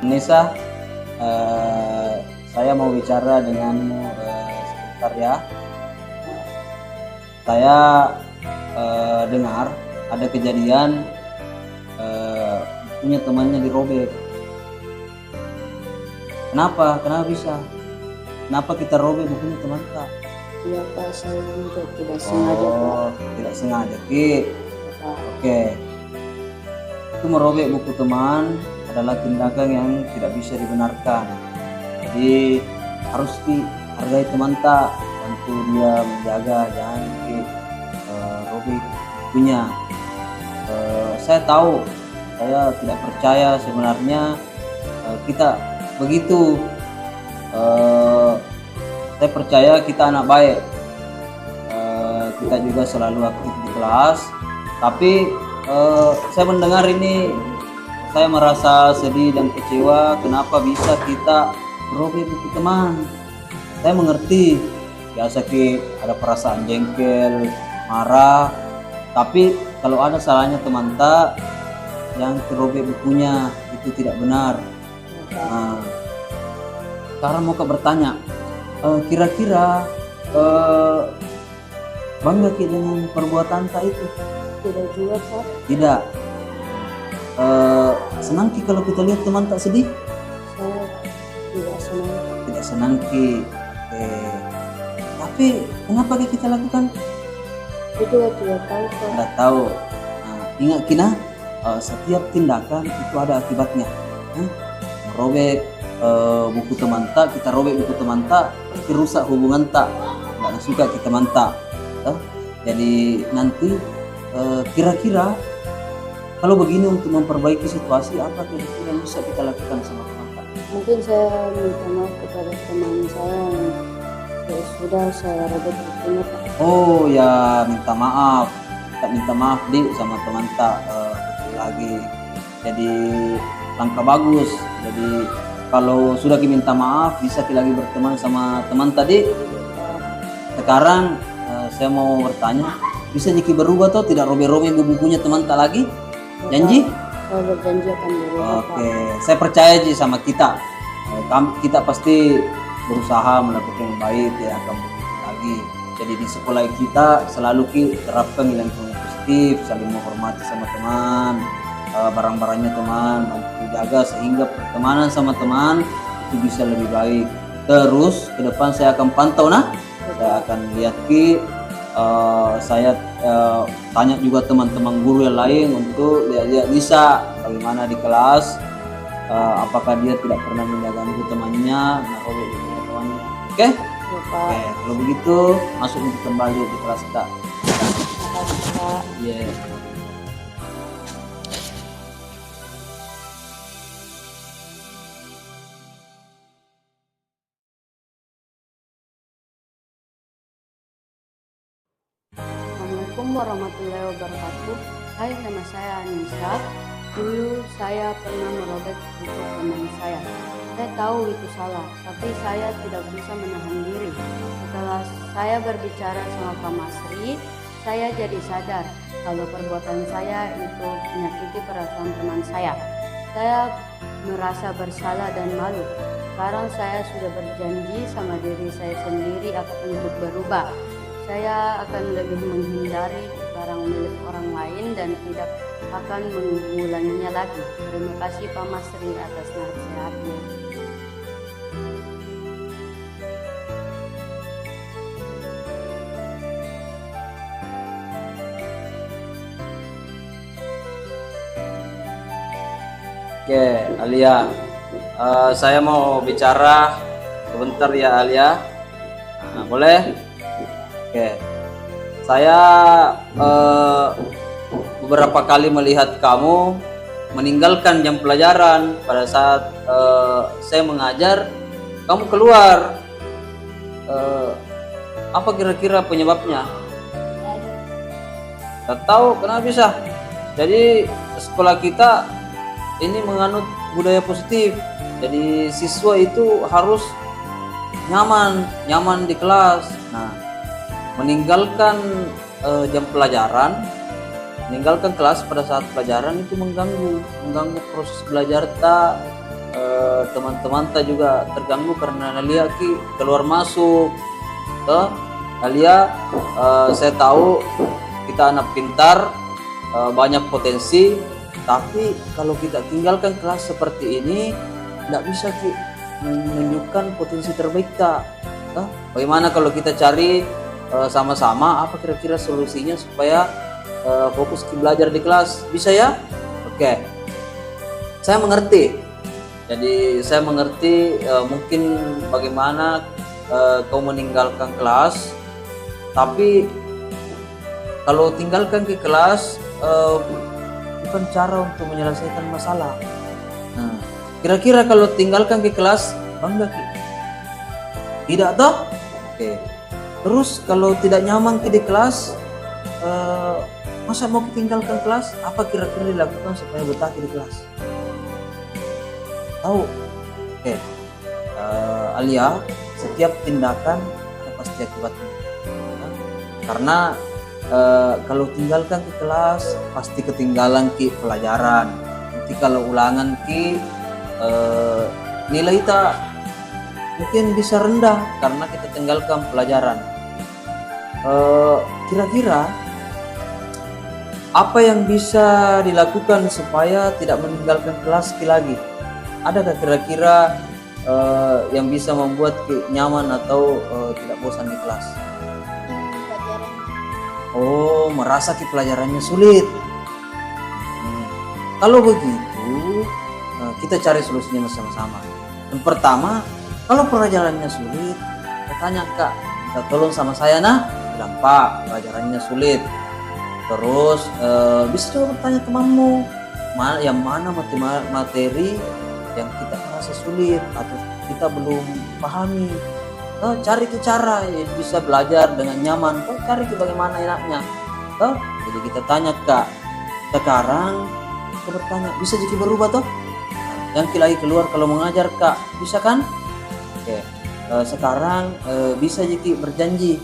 Nisa, saya mau bicara denganmu sebentar ya. Saya dengar ada kejadian punya temannya dirobek. Kenapa? Kenapa bisa? Kenapa kita robek bukunya teman Kak? Iya Pak, saya juga tidak sengaja Pak. Oh, tidak sengaja, Ki. Pak. Oke. Itu merobek buku teman adalah tindakan yang tidak bisa dibenarkan. Jadi harus dihargai teman tak, bantu dia menjaga, jangan robek bukunya. Saya tahu, saya tidak percaya sebenarnya kita begitu. Saya percaya kita anak baik, kita juga selalu aktif di kelas, tapi saya mendengar ini saya merasa sedih dan kecewa. Kenapa bisa kita merobek buku teman? Saya mengerti, biasa ada perasaan jengkel, marah, tapi kalau ada salahnya teman tak yang terobek bukunya itu tidak benar. Nah, sekarang mau bertanya, kira-kira bangga Ki dengan perbuatan tak itu? Tidak juga Pak. Tidak. Senang Ki kalau kita lihat teman tak sedih? Saya tidak senang. Tidak senang Ki. Tapi kenapa Ki kita lakukan? Saya juga tidak tahu Pak. Tidak tahu. Nah, ingat Kina, setiap tindakan itu ada akibatnya. Merobek buku teman tak, kita robek buku teman tak, pasti rusak hubungan tak, nggak suka kita teman tak. Jadi nanti kira-kira kalau begini untuk memperbaiki situasi, apa kira-kira yang bisa kita lakukan sama teman tak? Mungkin saya minta maaf kepada teman saya yang sudah saya robek bukunya Pak. Oh ya, minta maaf. Kita minta maaf sama teman tak lagi. Jadi langkah bagus. Jadi kalau sudah minta maaf, bisa lagi berteman sama teman tadi. Sekarang saya mau bertanya, bisa Jiki berubah atau tidak robek-robek bukunya teman tak lagi? Janji? Saya berjanji akan berubah Pak. Oke, saya percaya Ji sama kita. Kita pasti berusaha melakukan yang baik, ya akan begitu lagi. Jadi di sekolah kita selalu terapkan nilai positif, saling menghormati sama teman, barang-barangnya teman, bantu jaga sehingga pertemanan sama teman itu bisa lebih baik. Terus ke depan saya akan pantau saya akan lihat saya tanya juga teman-teman guru yang lain untuk lihat bisa bagaimana di kelas, apakah dia tidak pernah mengganggu temannya, temannya. Oke? Oke, kalau begitu masuk untuk kembali di kelas kita. Pak. Yeah. Assalamualaikum warahmatullahi wabarakatuh. Hai, nama saya Anissa. Dulu saya pernah merobek buku teman saya. Saya tahu itu salah, tapi saya tidak bisa menahan diri. Setelah saya berbicara sama Pak Masri, saya jadi sadar kalau perbuatan saya itu menyakiti perasaan teman saya. Saya merasa bersalah dan malu. Sekarang saya sudah berjanji sama diri saya sendiri akan untuk berubah. Saya akan lebih menghindari barang milik orang lain dan tidak akan mengulanginya lagi. Terima kasih Pak Masri atas nasihatnya. Oke, Alia, saya mau bicara sebentar ya Alia. Boleh? Oke, saya beberapa kali melihat kamu meninggalkan jam pelajaran pada saat saya mengajar. Kamu keluar. Apa kira-kira penyebabnya? Tak tahu kenapa bisa. Jadi sekolah kita ini menganut budaya positif. Jadi siswa itu harus nyaman di kelas. Nah, meninggalkan jam pelajaran, meninggalkan kelas pada saat pelajaran itu mengganggu proses belajar tak teman-teman tak juga terganggu karena Alia ki keluar masuk. Toh, Alia saya tahu kita anak pintar, banyak potensi, tapi kalau kita tinggalkan kelas seperti ini, tidak bisa ki menunjukkan potensi terbaik tak. Bagaimana kalau kita cari sama-sama apa kira-kira solusinya supaya fokus ki belajar di kelas, bisa ya? Oke, saya mengerti. Jadi saya mengerti mungkin bagaimana kau meninggalkan kelas, tapi kalau tinggalkan ke kelas bukan cara untuk menyelesaikan masalah. Nah, kira-kira kalau tinggalkan ke kelas bangga ki? Tidak toh? Oke. Terus kalau tidak nyaman ki di kelas, masa mau tinggalkan kelas? Apa kira-kira dilakukan supaya betah di kelas? Tahu? Oke. Alia, setiap tindakan ada pasti akibatnya. Karena kalau tinggalkan ke kelas pasti ketinggalan ki pelajaran. Nanti kalau ulangan ki nilai kita mungkin bisa rendah karena kita tinggalkan pelajaran. Kira-kira apa yang bisa dilakukan supaya tidak meninggalkan kelas lagi? Adakah kira-kira yang bisa membuat nyaman atau tidak bosan di kelas? Pelajaran. Oh, merasa pelajarannya sulit. Kalau begitu, kita cari solusinya bersama-sama. Yang pertama, kalau pelajarannya sulit, kita tanya Kak, minta tolong sama saya nah. Bilang Pak, pelajarannya sulit. Terus bisa coba bertanya temanmu, yang mana materi yang kita merasa sulit atau kita belum pahami. Cari cara ya, bisa belajar dengan nyaman. Cari bagaimana enaknya. Jadi kita tanya Kak, sekarang kita bertanya, bisa jadi berubah toh? Yang lagi keluar kalau mengajar Kak, bisa kan? Oke. Sekarang bisa jadi berjanji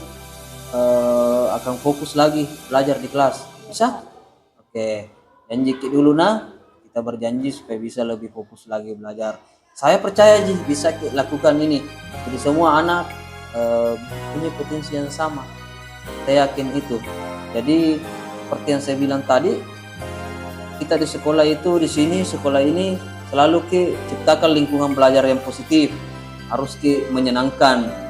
akan fokus lagi belajar di kelas, bisa? Oke, janji dulu nah, kita berjanji supaya bisa lebih fokus lagi belajar. Saya percaya Ji bisa lakukan ini. Jadi semua anak punya potensi yang sama, saya yakin itu. Jadi seperti yang saya bilang tadi, kita di sekolah itu, di sini sekolah ini selalu ciptakan lingkungan belajar yang positif, harus menyenangkan.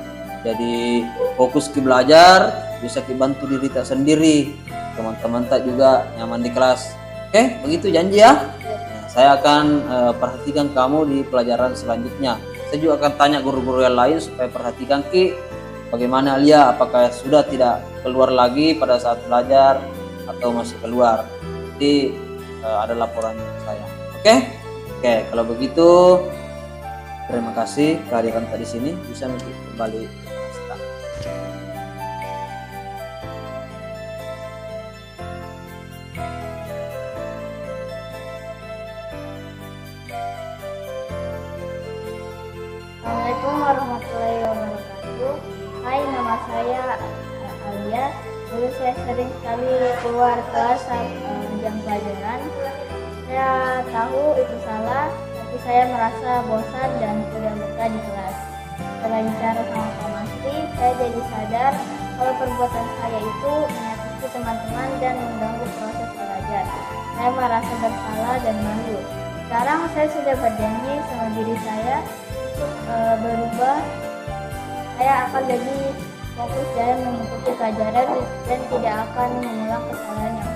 Jadi fokus belajar, bisa bantu diri tak sendiri, teman-teman tak juga nyaman di kelas. Oke, begitu janji ya. Nah, saya akan perhatikan kamu di pelajaran selanjutnya. Saya juga akan tanya guru-guru yang lain supaya perhatikan bagaimana Alia, apakah sudah tidak keluar lagi pada saat belajar atau masih keluar. Jadi ada laporan saya. Oke, kalau begitu terima kasih kehadiran tadi sini, bisa kembali ke kelas. Assalamualaikum warahmatullahi wabarakatuh. Hai, nama saya Alia. Dulu saya sering sekali keluar kelas saat jam pelajaran. Saya tahu itu salah, tapi saya merasa bosan dan tidak betah di kelas. Setelah bicara sama Pak Masri, saya jadi sadar kalau perbuatan saya itu menyakiti teman-teman dan mengganggu proses belajar. Saya merasa bersalah dan malu. Sekarang saya sudah berjanji sama diri saya untuk berubah. Saya akan lebih fokus dalam mengikuti pelajaran dan tidak akan mengulang kesalahan yang